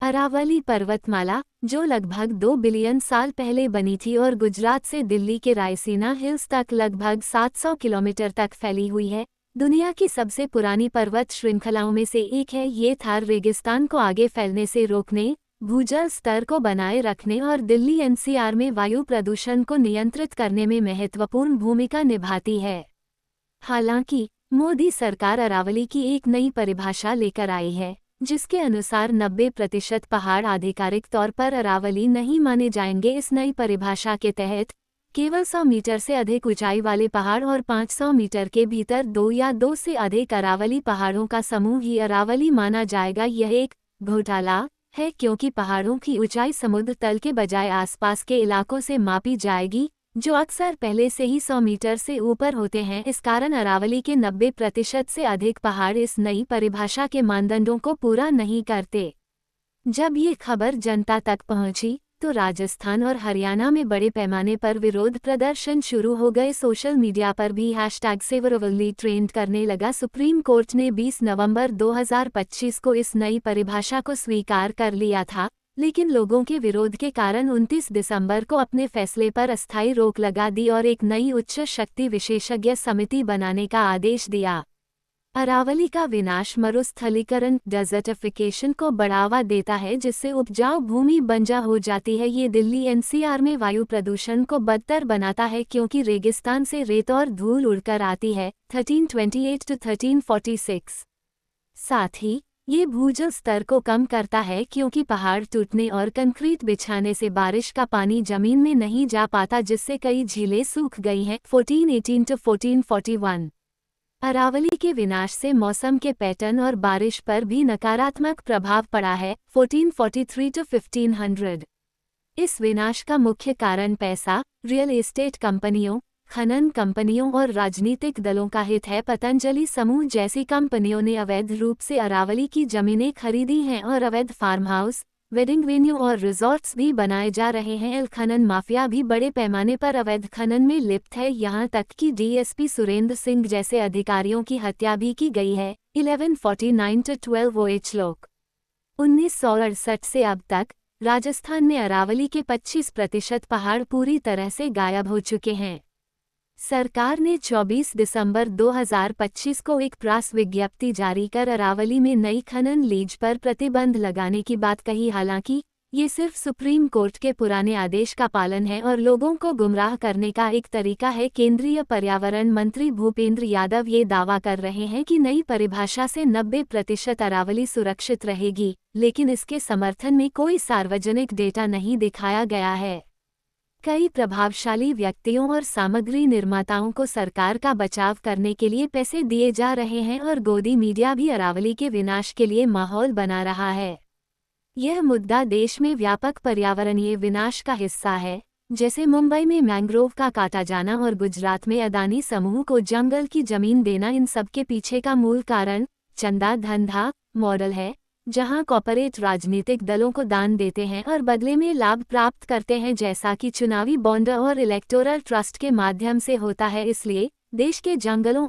अरावली पर्वतमाला, जो लगभग 2 बिलियन साल पहले बनी थी और गुजरात से दिल्ली के रायसीना हिल्स तक लगभग 700 किलोमीटर तक फैली हुई है, दुनिया की सबसे पुरानी पर्वत श्रृंखलाओं में से एक है। ये थार रेगिस्तान को आगे फैलने से रोकने, भूजल स्तर को बनाए रखने और दिल्ली एनसीआर में वायु प्रदूषण को नियंत्रित करने में महत्वपूर्ण भूमिका निभाती है। हालांकि मोदी सरकार अरावली की एक नई परिभाषा लेकर आई है, जिसके अनुसार 90% पहाड़ आधिकारिक तौर पर अरावली नहीं माने जाएंगे। इस नई परिभाषा के तहत केवल 100 मीटर से अधिक ऊंचाई वाले पहाड़ और 500 मीटर के भीतर 2 या 2 से अधिक अरावली पहाड़ों का समूह ही अरावली माना जाएगा। यह एक घोटाला है, क्योंकि पहाड़ों की ऊंचाई समुद्र तल के बजाय आसपास के इलाकों से मापी जाएगी, जो अक्सर पहले से ही 100 मीटर से ऊपर होते हैं। इस कारण अरावली के 90% से अधिक पहाड़ इस नई परिभाषा के मानदंडों को पूरा नहीं करते। जब ये खबर जनता तक पहुंची, तो राजस्थान और हरियाणा में बड़े पैमाने पर विरोध प्रदर्शन शुरू हो गए। सोशल मीडिया पर भी #सेवरवली ट्रेंड करने लगा। सुप्रीम कोर्ट ने 20 नवंबर 2025 को इस नई परिभाषा को स्वीकार कर लिया था, लेकिन लोगों के विरोध के कारण 29 दिसंबर को अपने फैसले पर अस्थायी रोक लगा दी और एक नई उच्च शक्ति विशेषज्ञ समिति बनाने का आदेश दिया। अरावली का विनाश मरुस्थलीकरण डेजर्टिफिकेशन को बढ़ावा देता है, जिससे उपजाऊ भूमि बंजर हो जाती है। ये दिल्ली एनसीआर में वायु प्रदूषण को बदतर बनाता है, क्योंकि रेगिस्तान से रेत और धूल उड़कर आती है। 1328 to 1346। साथ ही ये भूजल स्तर को कम करता है, क्योंकि पहाड़ टूटने और कंक्रीट बिछाने से बारिश का पानी जमीन में नहीं जा पाता, जिससे कई झीलें सूख गई हैं। 1418 to 1441। अरावली के विनाश से मौसम के पैटर्न और बारिश पर भी नकारात्मक प्रभाव पड़ा है। 1443 to 1500। इस विनाश का मुख्य कारण पैसा, रियल एस्टेट कंपनियों, खनन कंपनियों और राजनीतिक दलों का हित है। पतंजलि समूह जैसी कंपनियों ने अवैध रूप से अरावली की जमीनें खरीदी हैं और अवैध फार्म हाउस, वेडिंग वेन्यू और रिजॉर्ट्स भी बनाए जा रहे हैं। खनन माफिया भी बड़े पैमाने पर अवैध खनन में लिप्त है, यहां तक कि डीएसपी सुरेंद्र सिंह जैसे अधिकारियों की हत्या भी की गई है। 1149 to 1208 श्लोक। 1968 से अब तक राजस्थान में अरावली के 25% पहाड़ पूरी तरह से गायब हो चुके हैं। सरकार ने 24 दिसंबर 2025 को एक प्रेस विज्ञप्ति जारी कर अरावली में नई खनन लीज पर प्रतिबंध लगाने की बात कही। हालांकि ये सिर्फ सुप्रीम कोर्ट के पुराने आदेश का पालन है और लोगों को गुमराह करने का एक तरीका है। केंद्रीय पर्यावरण मंत्री भूपेंद्र यादव ये दावा कर रहे हैं कि नई परिभाषा से 90% अरावली सुरक्षित रहेगी, लेकिन इसके समर्थन में कोई सार्वजनिक डेटा नहीं दिखाया गया है। कई प्रभावशाली व्यक्तियों और सामग्री निर्माताओं को सरकार का बचाव करने के लिए पैसे दिए जा रहे हैं और गोदी मीडिया भी अरावली के विनाश के लिए माहौल बना रहा है। यह मुद्दा देश में व्यापक पर्यावरणीय विनाश का हिस्सा है, जैसे मुंबई में मैंग्रोव का काटा जाना और गुजरात में अदानी समूह को जंगल की जमीन देना। इन सब के पीछे का मूल कारण चंदा धंधा मॉडल है, जहां कॉर्पोरेट राजनीतिक दलों को दान देते हैं और बदले में लाभ प्राप्त करते हैं, जैसा कि चुनावी बॉन्ड और इलेक्टोरल ट्रस्ट के माध्यम से होता है। इसलिए देश के जंगलों